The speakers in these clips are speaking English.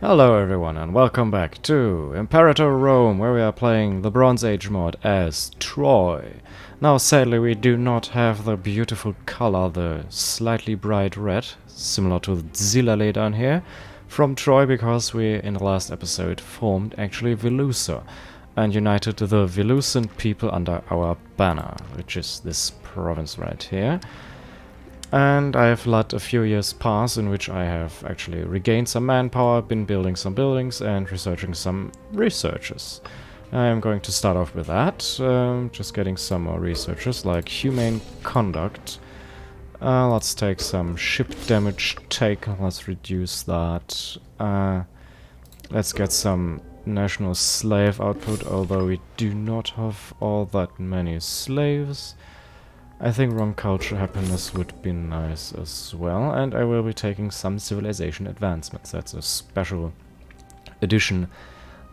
Hello everyone and welcome back to Imperator Rome, where we are playing the Bronze Age mod as Troy. Now sadly we do not have the beautiful color, the slightly bright red, similar to Zilale down here, from Troy, because we in the last episode formed actually Velusa and united the Velusan people under our banner, which is this province right here. And I have let a few years pass in which I have actually regained some manpower, been building some buildings and researching some researches. I'm going to start off with that, just getting some more researches like humane conduct. Let's take some ship damage taken, let's reduce that. Let's get some national slave output, although we do not have all that many slaves. I think wrong culture happiness would be nice as well, and I will be taking some civilization advancements. That's a special edition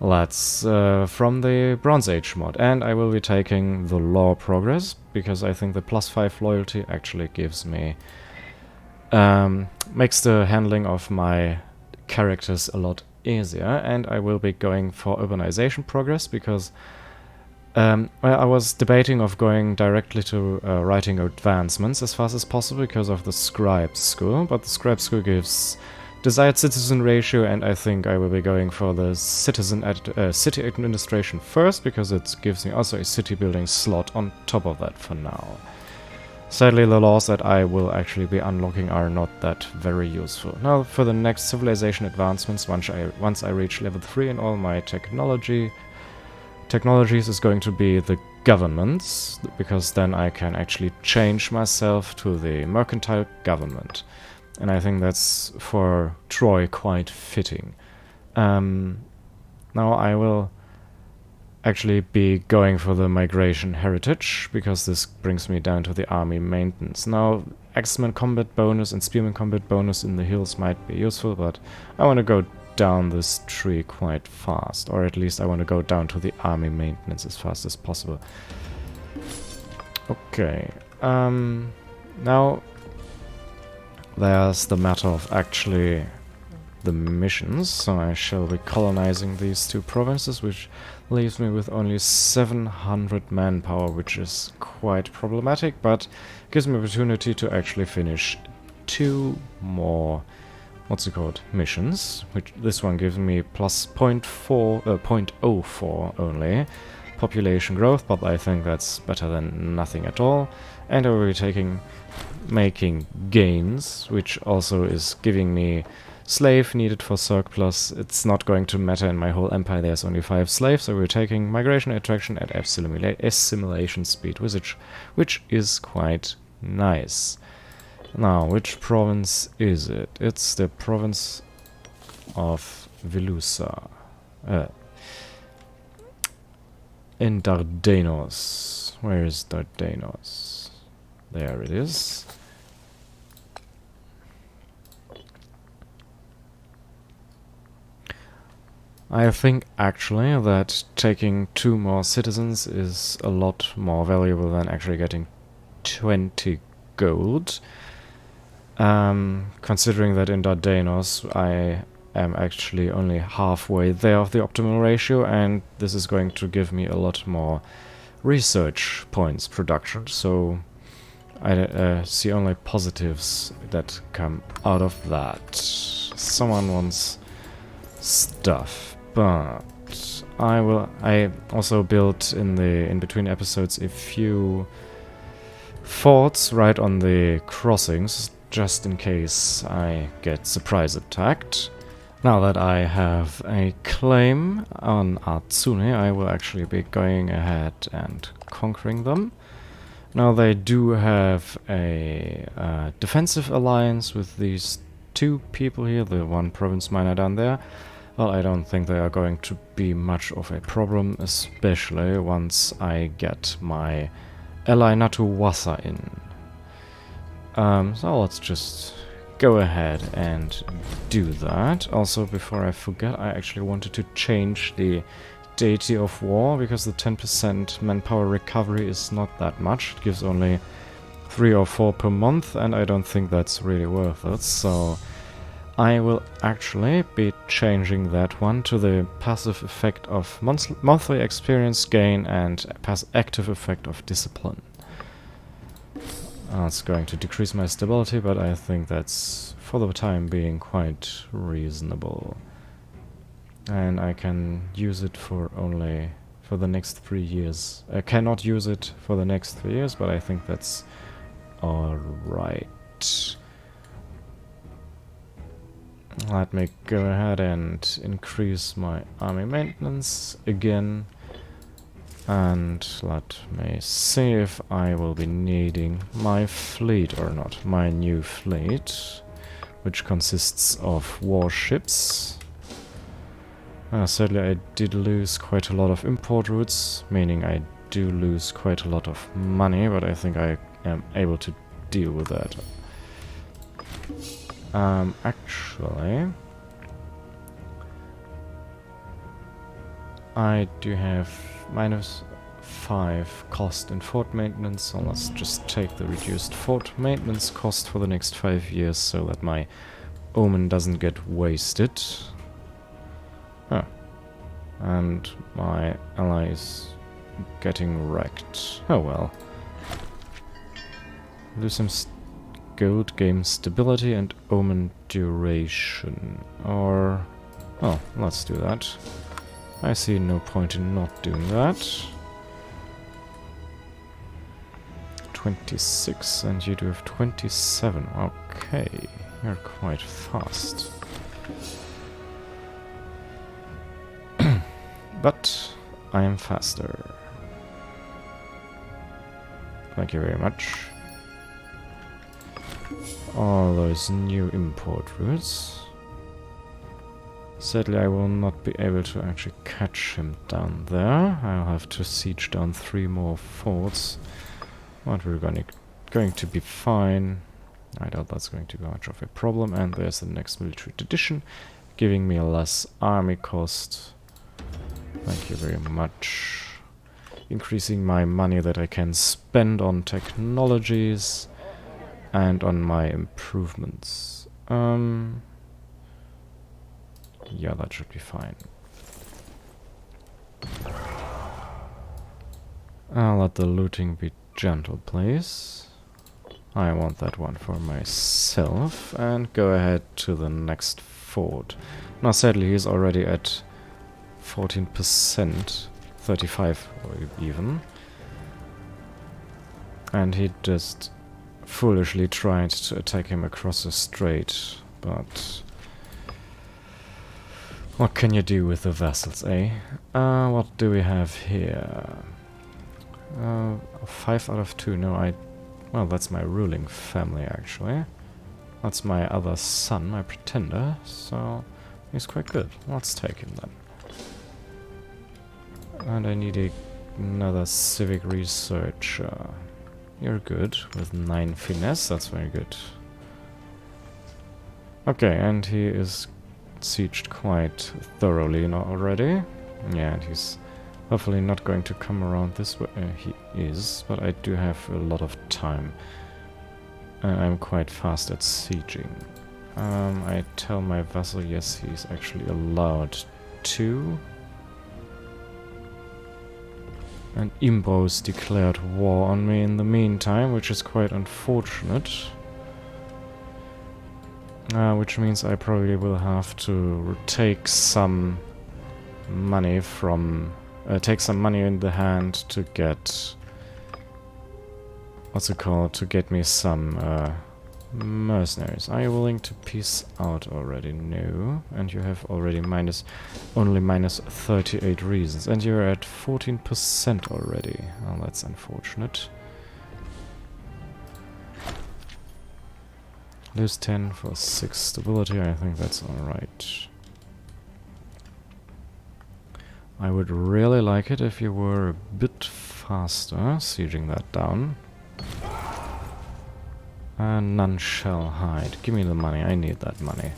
that's from the Bronze Age mod. And I will be taking the law progress, because I think the +5 loyalty actually gives me makes the handling of my characters a lot easier. And I will be going for urbanization progress, because well, I was debating of going directly to writing advancements as fast as possible because of the scribe school, but the scribe school gives desired citizen ratio, and I think I will be going for the city administration first, because it gives me also a city building slot on top of that for now. Sadly, the laws that I will actually be unlocking are not that very useful. Now, for the next civilization advancements, once I reach level 3 in all my technologies is going to be the governments, because then I can actually change myself to the mercantile government. And I think that's for Troy quite fitting. Now I will actually be going for the migration heritage, because this brings me down to the army maintenance. Now, axeman combat bonus and spearman combat bonus in the hills might be useful, but I want to go down this tree quite fast, or at least I want to go down to the army maintenance as fast as possible. Okay, now there's the matter of actually the missions. So I shall be colonizing these two provinces, which leaves me with only 700 manpower, which is quite problematic, but gives me opportunity to actually finish 2 more missions, which this one gives me plus 0.04 only population growth, but I think that's better than nothing at all. And I will be making gains, which also is giving me slave needed for surplus. It's not going to matter in my whole empire, there's only 5 slaves, so we're taking migration attraction at assimilation speed, which is quite nice. Now, which province is it? It's the province of Velusa. In Dardanos. Where is Dardanos? There it is. I think actually that taking 2 more citizens is a lot more valuable than actually getting 20 gold. Considering that in Dardanos I am actually only halfway there of the optimal ratio, and this is going to give me a lot more research points production, so I see only positives that come out of that. Someone wants stuff, but I also built in between episodes a few forts right on the crossings, just in case I get surprise attacked. Now that I have a claim on Atsune, I will actually be going ahead and conquering them. Now they do have a defensive alliance with these 2 people here, the 1 province miner down there. Well, I don't think they are going to be much of a problem, especially once I get my ally Natuwasa in. So let's just go ahead and do that. Also, before I forget, I actually wanted to change the deity of war, because the 10% manpower recovery is not that much. It gives only 3 or 4 per month, and I don't think that's really worth it. So I will actually be changing that one to the passive effect of monthly experience gain and active effect of discipline. It's going to decrease my stability, but I think that's, for the time being, quite reasonable. And I can use it for only for the next 3 years. I cannot use it for the next 3 years, but I think that's alright. Let me go ahead and increase my army maintenance again. And let me see if I will be needing my fleet or not. My new fleet, which consists of warships. Sadly, I did lose quite a lot of import routes, meaning I do lose quite a lot of money, but I think I am able to deal with that. Actually, I do have -5 cost in fort maintenance, so let's just take the reduced fort maintenance cost for the next 5 years so that my omen doesn't get wasted. Oh. And my ally is getting wrecked. Oh well. Lose some gold, game stability and omen duration. Or... oh, let's do that. I see no point in not doing that. 26, and you do have 27. Okay, you're quite fast. But I am faster. Thank you very much. All those new import routes. Sadly, I will not be able to actually catch him down there. I'll have to siege down 3 more forts. But we're going to be fine. I doubt that's going to be much of a problem. And there's the next military tradition, giving me a less army cost. Thank you very much. Increasing my money that I can spend on technologies and on my improvements. Yeah, that should be fine. I'll let the looting be gentle, please. I want that one for myself. And go ahead to the next fort. Now, sadly, he's already at 14%, 35 even. And he just foolishly tried to attack him across the strait, but what can you do with the vessels, eh? What do we have here? 5 out of 2, no, well, that's my ruling family, actually. That's my other son, my pretender, so he's quite good. Let's take him then. And I need another civic researcher. You're good, with 9 finesse, that's very good. Okay, and he is sieged quite thoroughly already. Yeah, and he's hopefully not going to come around this way. He is, but I do have a lot of time. And I'm quite fast at sieging. I tell my vassal, yes, he's actually allowed to. And Imbos declared war on me in the meantime, which is quite unfortunate. Which means I probably will have to take some money from... take some money in the hand to get... what's it called? To get me some mercenaries. Are you willing to peace out already? No. And you have already only minus 38 reasons. And you're at 14% already. Well, that's unfortunate. Lose 10 for 6 stability. I think that's alright. I would really like it if you were a bit faster, sieging that down. None shall hide. Give me the money. I need that money.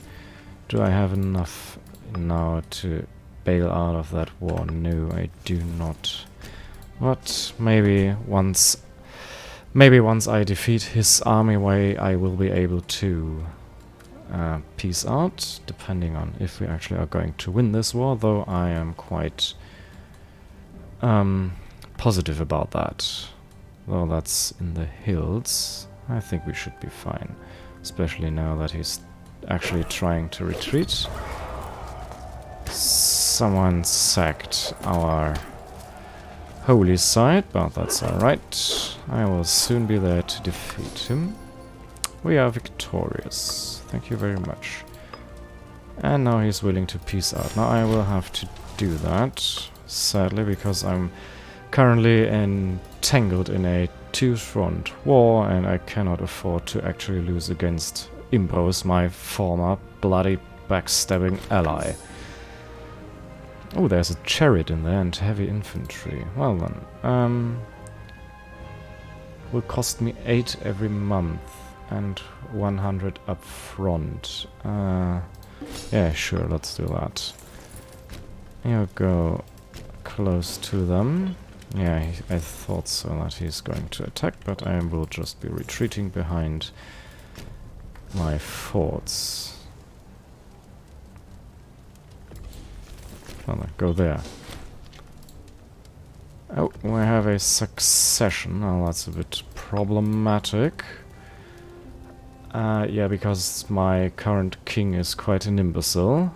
Do I have enough now to bail out of that war? No, I do not. But maybe once I defeat his army, I will be able to peace out, depending on if we actually are going to win this war, though I am quite positive about that. Though that's in the hills, I think we should be fine. Especially now that he's actually trying to retreat. Someone sacked our holy site, but that's alright. I will soon be there to defeat him. We are victorious. Thank you very much. And now he's willing to peace out. Now I will have to do that, sadly, because I'm currently entangled in a two-front war, and I cannot afford to actually lose against Impos, my former bloody backstabbing ally. Oh, there's a chariot in there and heavy infantry. Well then, will cost me 8 every month and 100 up front. Yeah, sure, let's do that. You go close to them. Yeah, I thought so that he's going to attack, but I will just be retreating behind my forts. Well, then, go there. Oh, we have a succession. Now that's a bit problematic. Yeah, because my current king is quite an imbecile.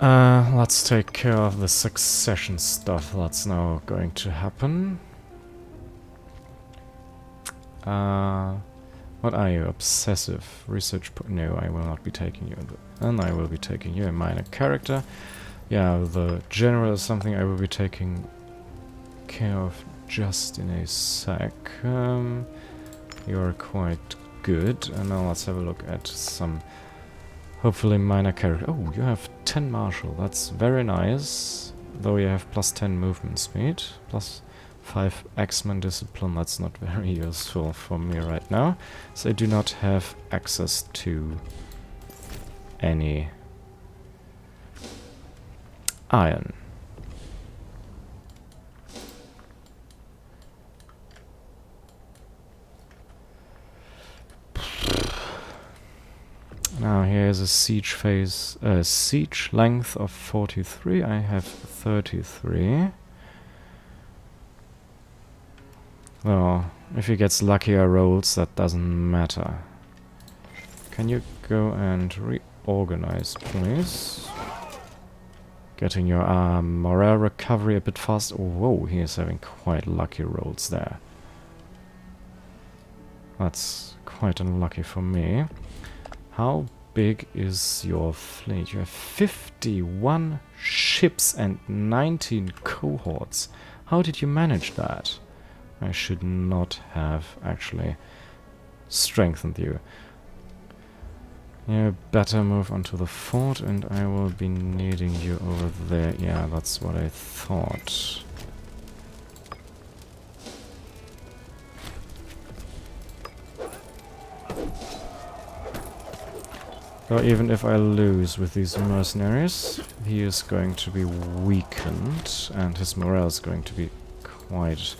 Let's take care of the succession stuff that's now going to happen. What are you? Obsessive. Research... No, I will not be taking you. And I will be taking you, a minor character. Yeah, the general is something I will be taking care of just in a sec. You're quite good. And now let's have a look at some... hopefully minor character. Oh, you have 10 martial. That's very nice. Though you have plus 10 movement speed. Plus 5 axeman discipline. That's not very useful for me right now. So I do not have access to any iron. Now here's a siege phase, siege length of 43. I have 33. Well, if he gets luckier rolls, that doesn't matter. Can you go and reorganize, please? Getting your morale recovery a bit fast. Oh, whoa, he is having quite lucky rolls there. That's quite unlucky for me. How big is your fleet? You have 51 ships and 19 cohorts. How did you manage that? I should not have actually strengthened you. You better move onto the fort, and I will be needing you over there. Yeah, that's what I thought. So even if I lose with these mercenaries, he is going to be weakened, and his morale is going to be quite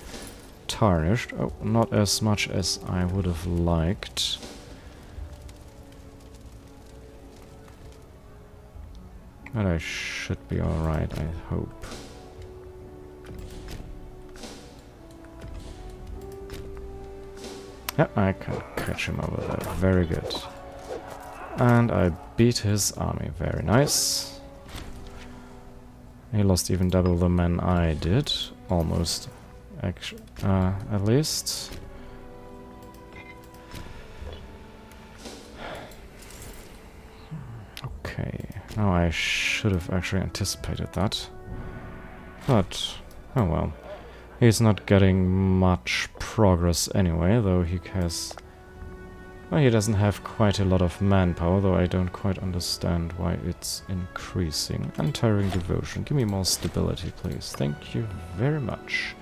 tarnished. Oh, not as much as I would have liked. But I should be alright, I hope. Yeah, I can catch him over there. Very good. And I beat his army. Very nice. He lost even double the men I did. Almost. At least. Okay. Now I should have actually anticipated that. But, oh well. He's not getting much progress anyway, though he has... Well, he doesn't have quite a lot of manpower, though I don't quite understand why it's increasing. Untiring devotion. Give me more stability, please. Thank you very much.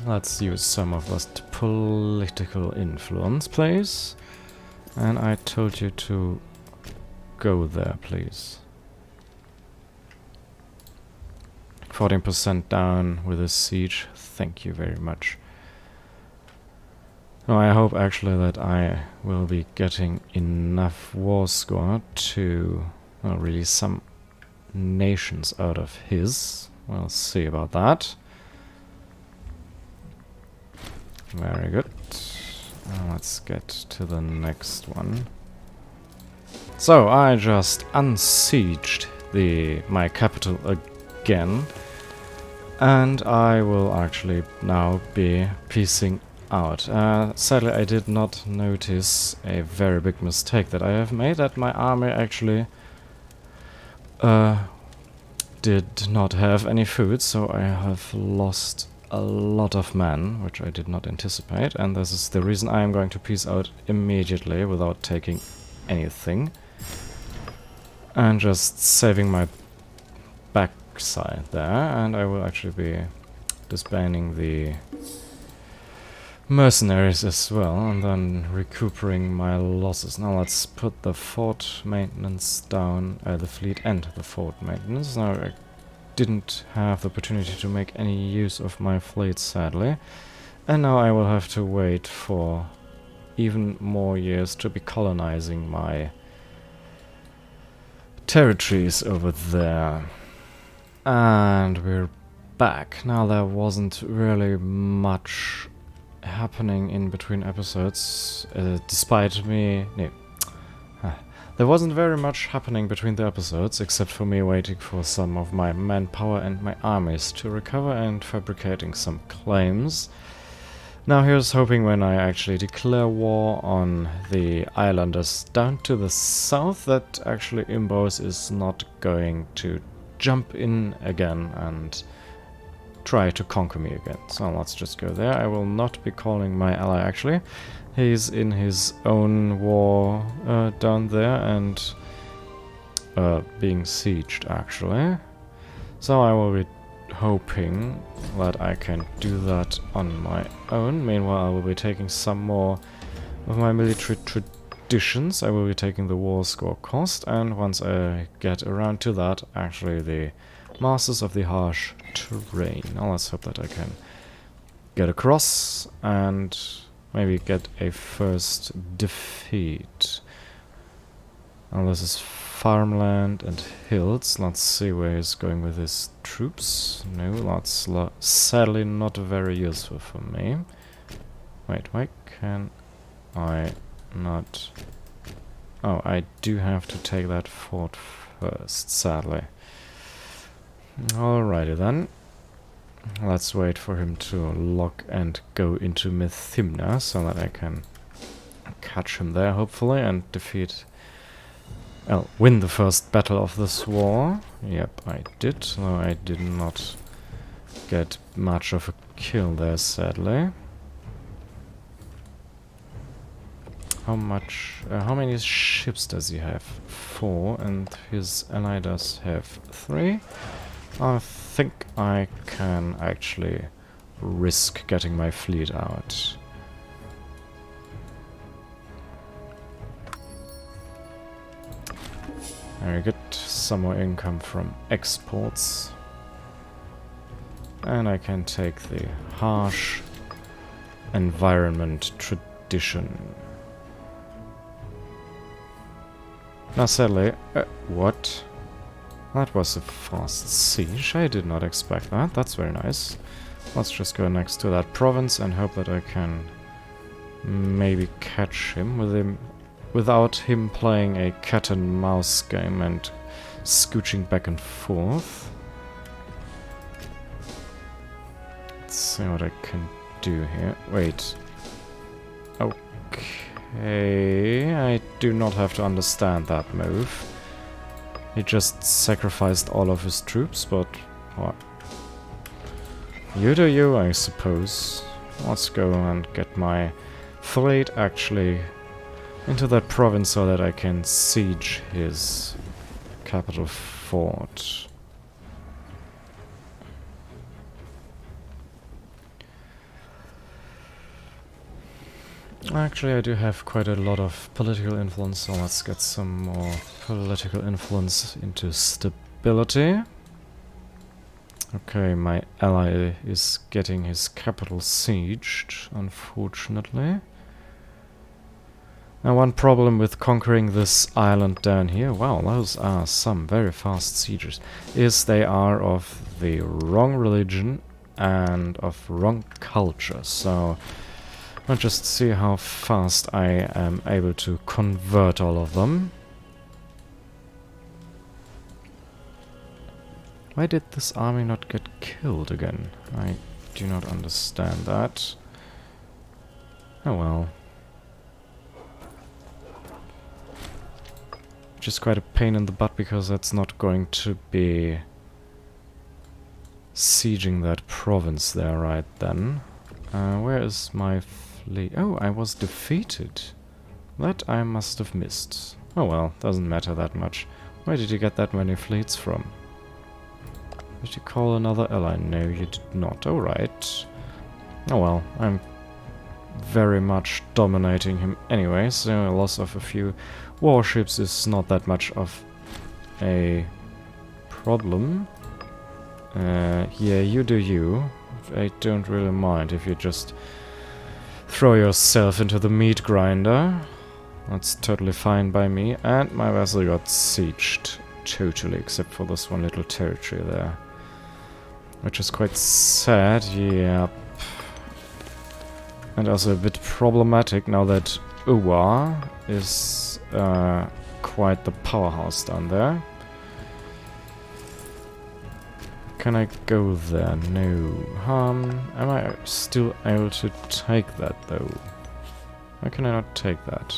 Let's use some of that political influence, please. And I told you to go there, please. 14% down with a siege. Thank you very much. No, I hope actually that I will be getting enough war score to release some nations out of his. We'll see about that. Very good. Let's get to the next one. So I just unsieged my capital again, and I will actually now be piecing out. Sadly, I did not notice a very big mistake that I have made, that my army actually did not have any food, so I have lost a lot of men, which I did not anticipate, and this is the reason I am going to piece out immediately without taking anything, and just saving my backside there, and I will actually be disbanding the mercenaries as well, and then recuperating my losses. Now let's put the fort maintenance down, the fleet and the fort maintenance. Now I didn't have the opportunity to make any use of my fleet, sadly, and now I will have to wait for even more years to be colonizing my territories over there. And we're back. Now there wasn't really much happening in between episodes, despite me... No. There wasn't very much happening between the episodes, except for me waiting for some of my manpower and my armies to recover and fabricating some claims. Now here's hoping when I actually declare war on the islanders down to the south that actually Imbos is not going to jump in again and try to conquer me again. So let's just go there. I will not be calling my ally actually. He's in his own war down there and being sieged actually. So I will be hoping that I can do that on my own. Meanwhile, I will be taking some more of my military traditions. I will be taking the war score cost, and once I get around to that, actually the Masters of the Harsh Terrain. Now let's hope that I can get across and maybe get a first defeat. Now this is farmland and hills. Let's see where he's going with his troops. No, that's sadly not very useful for me. Wait, why can I not... Oh, I do have to take that fort first, sadly. Alrighty then. Let's wait for him to lock and go into Methymna so that I can catch him there, hopefully, and defeat... Well, win the first battle of this war. Yep, I did, though I did not get much of a kill there, sadly. How many ships does he have? 4, and his ally does have 3. I think I can actually risk getting my fleet out. Very good. Some more income from exports. And I can take the harsh environment tradition. Now sadly... what? That was a fast siege. I did not expect that. That's very nice. Let's just go next to that province and hope that I can maybe catch him without him playing a cat and mouse game and scooching back and forth. Let's see what I can do here. Wait. Okay, I do not have to understand that move. He just sacrificed all of his troops, but what? You do you, I suppose. Let's go and get my fleet actually into that province so that I can siege his capital fort. Actually, I do have quite a lot of political influence, so let's get some more political influence into stability. Okay, my ally is getting his capital sieged, unfortunately. Now, one problem with conquering this island down here, wow, those are some very fast sieges, is they are of the wrong religion and of wrong culture. So, I'll just see how fast I am able to convert all of them. Why did this army not get killed again? I do not understand that. Oh well. Which is quite a pain in the butt because that's not going to be sieging that province there right then. Where is my fleet? Oh, I was defeated. That I must have missed. Oh well, doesn't matter that much. Where did you get that many fleets from? Did you call another ally? No, you did not. Alright. Oh well, I'm very much dominating him anyway, so a loss of a few warships is not that much of a problem. Yeah, you do you. I don't really mind if you just throw yourself into the meat grinder. That's totally fine by me. And my vessel got sieged totally, except for this one little territory there. Which is quite sad, yep. And also a bit problematic now that Uwa is quite the powerhouse down there. Can I go there? No. Am I still able to take that though? Why can I not take that?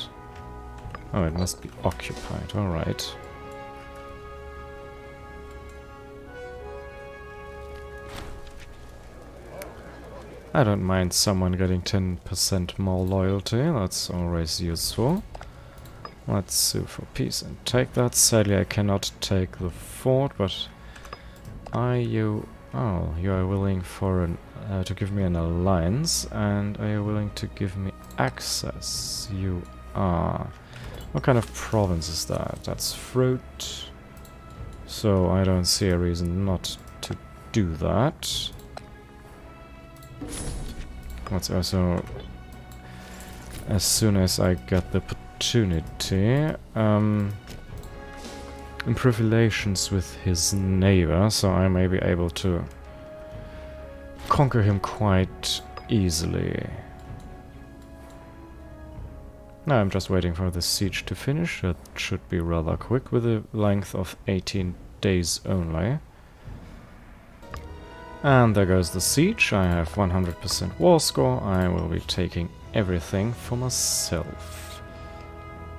Oh, it must be occupied, alright. I don't mind someone getting 10% more loyalty, that's always useful. Let's sue for peace and take that. Sadly I cannot take the fort, but are you... Oh, you are willing for an, to give me an alliance, and are you willing to give me access? You are. What kind of province is that? That's fruit. So I don't see a reason not to do that. Let's also, as soon as I get the opportunity, improve relations with his neighbor, so I may be able to conquer him quite easily. Now I'm just waiting for the siege to finish. It should be rather quick with a length of 18 days only. And there goes the siege. I have 100% war score. I will be taking everything for myself.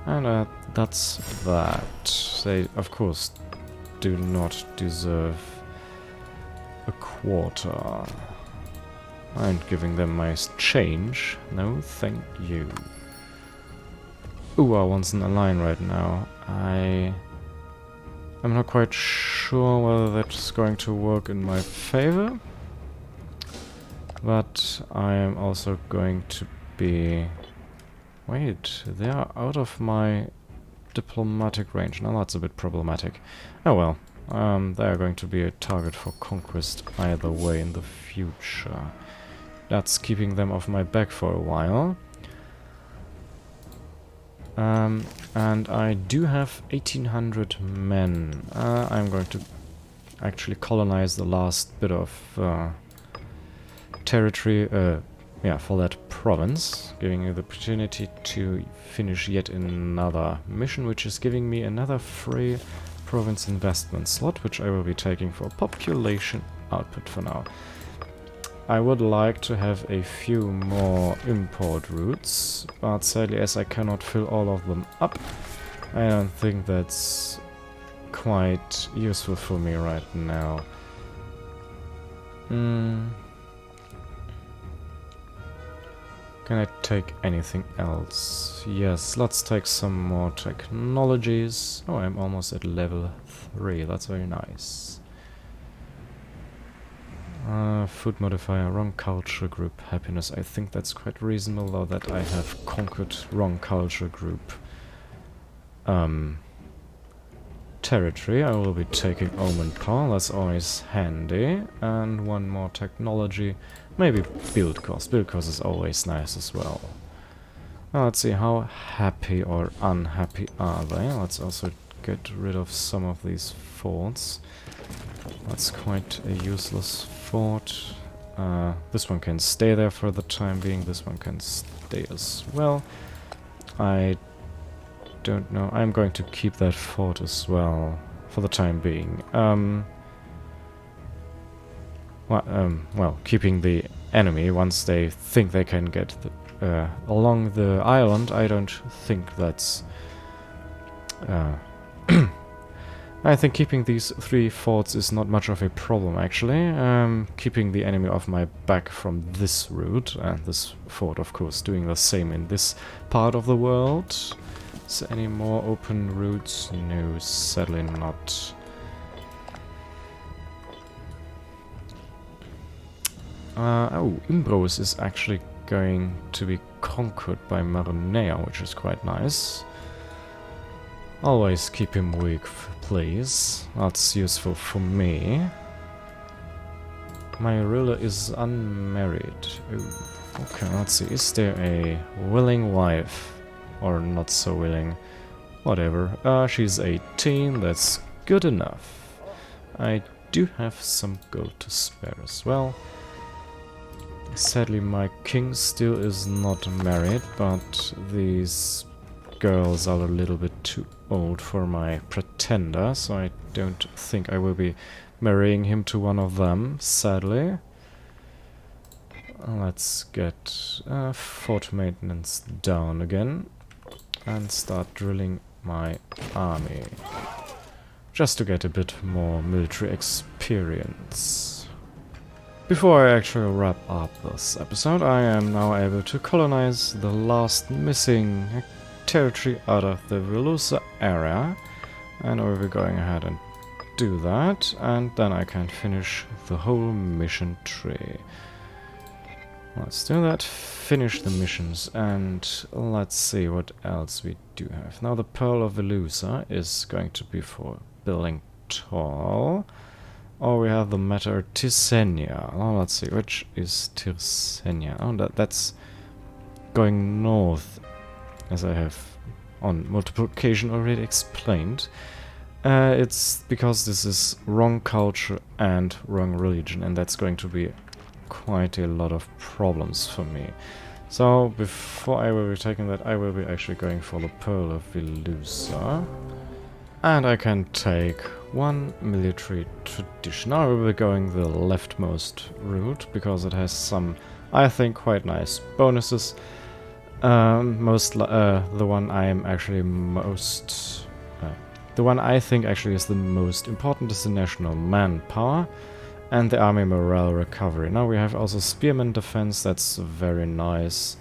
And that's that. They, of course, do not deserve a quarter. I'm giving them my change. No, thank you. Ooh, I want an ally right now. I'm not quite sure whether that's going to work in my favor, but I am also going to be... Wait, they are out of my diplomatic range. Now that's a bit problematic. Oh well, they are going to be a target for conquest either way in the future. That's keeping them off my back for a while. And I do have 1800 men. I'm going to actually colonize the last bit of territory, yeah, for that province, giving you the opportunity to finish yet another mission, which is giving me another free province investment slot, which I will be taking for population output for now. I would like to have a few more import routes, but sadly as I cannot fill all of them up, I don't think that's quite useful for me right now. Can I take anything else? Yes, let's take some more technologies. Oh, I'm almost at level 3, that's very nice. Food modifier, wrong culture group, happiness. I think that's quite reasonable, though, that I have conquered wrong culture group 10 territory, I will be taking Omen Power, that's always handy. And one more technology, maybe build cost. Build cost is always nice as well. Now let's see, how happy or unhappy are they? Let's also get rid of some of these forts. That's quite a useless fort. This one can stay there for the time being, this one can stay as well. I don't know, I'm going to keep that fort as well, for the time being. Well, keeping the enemy once they think they can get along the island, I don't think that's... I think keeping these 3 forts is not much of a problem, actually. Keeping the enemy off my back from this route, and this fort, of course, doing the same in this part of the world. Is there any more open routes? No, sadly not. Oh, Imbros is actually going to be conquered by Maronea, which is quite nice. Always keep him weak, please. That's useful for me. My ruler is unmarried. Oh, okay, let's see. Is there a willing wife? Or not so willing? Whatever. She's 18, that's good enough. I do have some gold to spare as well. Sadly, my king still is not married, but these girls are a little bit too old for my pretender, so I don't think I will be marrying him to one of them, sadly. Let's get fort maintenance down again and start drilling my army, just to get a bit more military experience. Before I actually wrap up this episode, I am now able to colonize the last missing territory out of the Velusa area, and I will be going ahead and do that, and then I can finish the whole mission tree. Let's do that, finish the missions, and let's see what else we do have. Now the Pearl of Velusa is going to be for building tall. Or we have the Matter Tisenia. Oh, let's see, which is Tisenia? Oh, that's going north, as I have on multiple occasions already explained. It's because this is wrong culture and wrong religion, and that's going to be quite a lot of problems for me. So, before I will be taking that, I will be actually going for the Pearl of Velusa. And I can take one military tradition. Now I will be going the leftmost route, because it has some, I think, quite nice bonuses. The one I am actually most... the one I think actually is the most important is the national manpower and the army morale recovery. Now we have also spearman defense, that's very nice.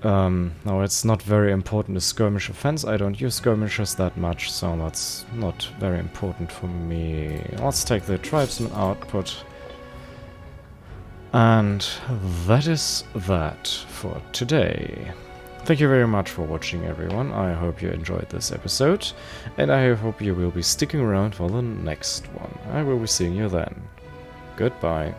No, it's not very important, the skirmish offense. I don't use skirmishes that much, so that's not very important for me. Let's take the tribesman output. And that is that for today. Thank you very much for watching, everyone. I hope you enjoyed this episode, and I hope you will be sticking around for the next one. I will be seeing you then. Goodbye.